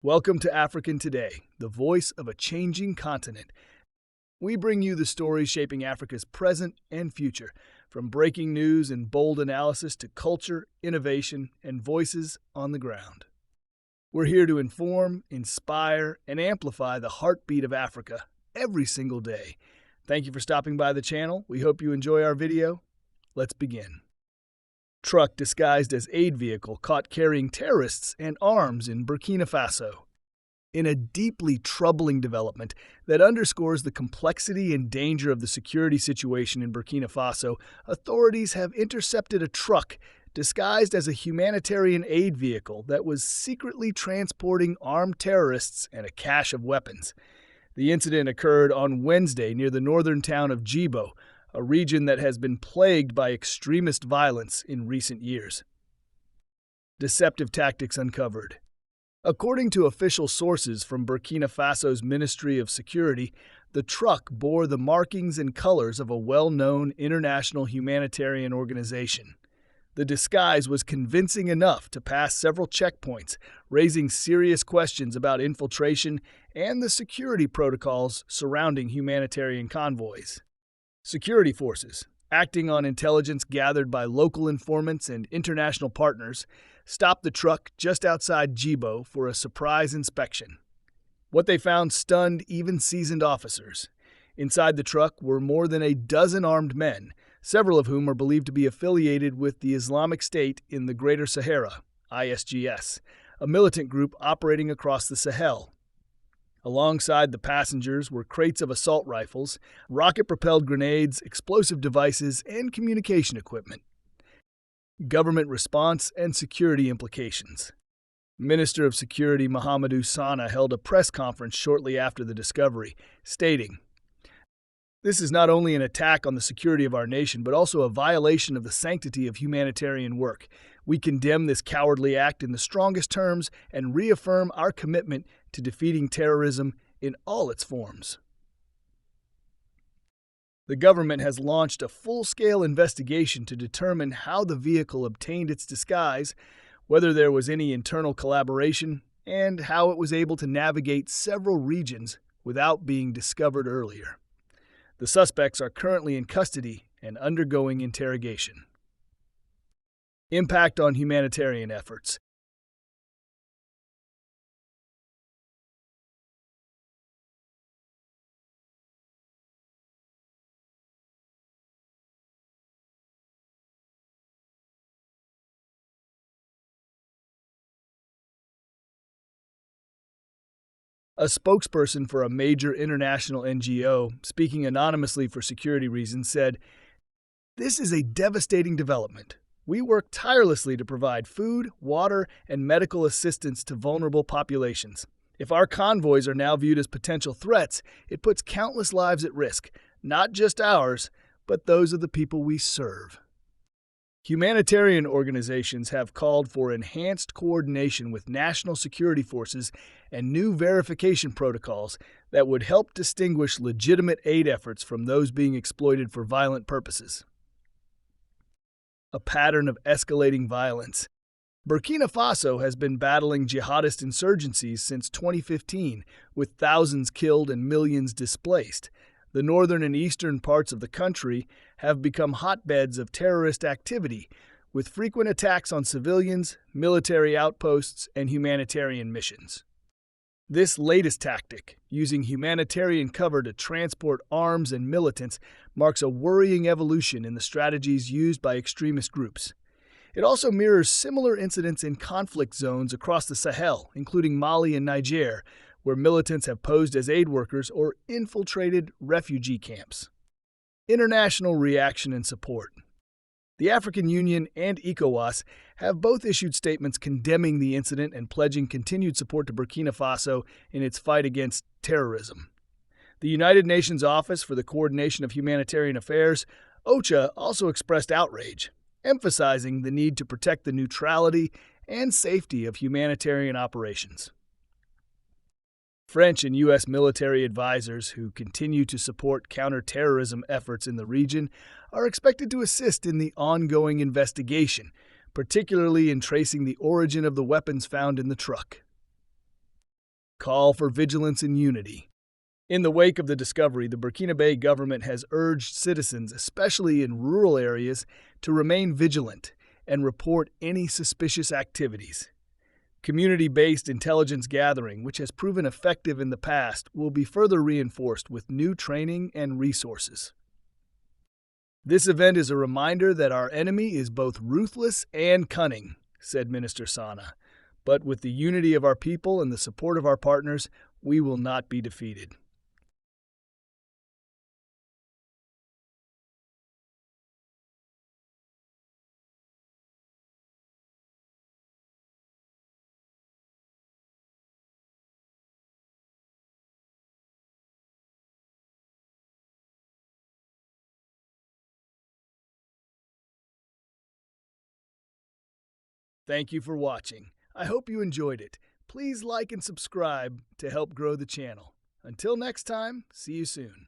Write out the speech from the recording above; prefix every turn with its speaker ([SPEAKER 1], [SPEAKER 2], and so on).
[SPEAKER 1] Welcome to African Today, the voice of a changing continent. We bring you the stories shaping Africa's present and future, from breaking news and bold analysis to culture, innovation, and voices on the ground. We're here to inform, inspire, and amplify the heartbeat of Africa every single day. Thank you for stopping by the channel. We hope you enjoy our video. Let's begin. Truck disguised as aid vehicle caught carrying terrorists and arms in Burkina Faso. In a deeply troubling development that underscores the complexity and danger of the security situation in Burkina Faso, authorities have intercepted a truck disguised as a humanitarian aid vehicle that was secretly transporting armed terrorists and a cache of weapons. The incident occurred on Wednesday near the northern town of Djibo, a region that has been plagued by extremist violence in recent years. Deceptive tactics uncovered. According to official sources from Burkina Faso's Ministry of Security, the truck bore the markings and colors of a well-known international humanitarian organization. The disguise was convincing enough to pass several checkpoints, raising serious questions about infiltration and the security protocols surrounding humanitarian convoys. Security forces, acting on intelligence gathered by local informants and international partners, stopped the truck just outside Djibo for a surprise inspection. What they found stunned even seasoned officers. Inside the truck were more than a dozen armed men, several of whom are believed to be affiliated with the Islamic State in the Greater Sahara, ISGS, a militant group operating across the Sahel. Alongside the passengers were crates of assault rifles, rocket-propelled grenades, explosive devices, and communication equipment. Government response and security implications. Minister of Security Mahamadou Sana held a press conference shortly after the discovery, stating, "This is not only an attack on the security of our nation, but also a violation of the sanctity of humanitarian work. We condemn this cowardly act in the strongest terms and reaffirm our commitment to defeating terrorism in all its forms." The government has launched a full-scale investigation to determine how the vehicle obtained its disguise, whether there was any internal collaboration, and how it was able to navigate several regions without being discovered earlier. The suspects are currently in custody and undergoing interrogation. Impact on humanitarian efforts. A spokesperson for a major international NGO, speaking anonymously for security reasons, said, "This is a devastating development. We work tirelessly to provide food, water, and medical assistance to vulnerable populations. If our convoys are now viewed as potential threats, it puts countless lives at risk, not just ours, but those of the people we serve." Humanitarian organizations have called for enhanced coordination with national security forces and new verification protocols that would help distinguish legitimate aid efforts from those being exploited for violent purposes. A pattern of escalating violence. Burkina Faso has been battling jihadist insurgencies since 2015, with thousands killed and millions displaced. The northern and eastern parts of the country have become hotbeds of terrorist activity, with frequent attacks on civilians, military outposts, and humanitarian missions. This latest tactic, using humanitarian cover to transport arms and militants, marks a worrying evolution in the strategies used by extremist groups. It also mirrors similar incidents in conflict zones across the Sahel, including Mali and Niger, where militants have posed as aid workers or infiltrated refugee camps. International reaction and support. The African Union and ECOWAS have both issued statements condemning the incident and pledging continued support to Burkina Faso in its fight against terrorism. The United Nations Office for the Coordination of Humanitarian Affairs, OCHA, also expressed outrage, emphasizing the need to protect the neutrality and safety of humanitarian operations. French and U.S. military advisors who continue to support counterterrorism efforts in the region are expected to assist in the ongoing investigation, particularly in tracing the origin of the weapons found in the truck. call for vigilance and unity. In the wake of the discovery, the Burkina Faso government has urged citizens, especially in rural areas, to remain vigilant and report any suspicious activities. Community-based intelligence gathering, which has proven effective in the past, will be further reinforced with new training and resources. This event is a reminder that our enemy is both ruthless and cunning, said Minister Sana. But with the unity of our people and the support of our partners, we will not be defeated. Thank you for watching. I hope you enjoyed it. Please like and subscribe to help grow the channel. Until next time, see you soon.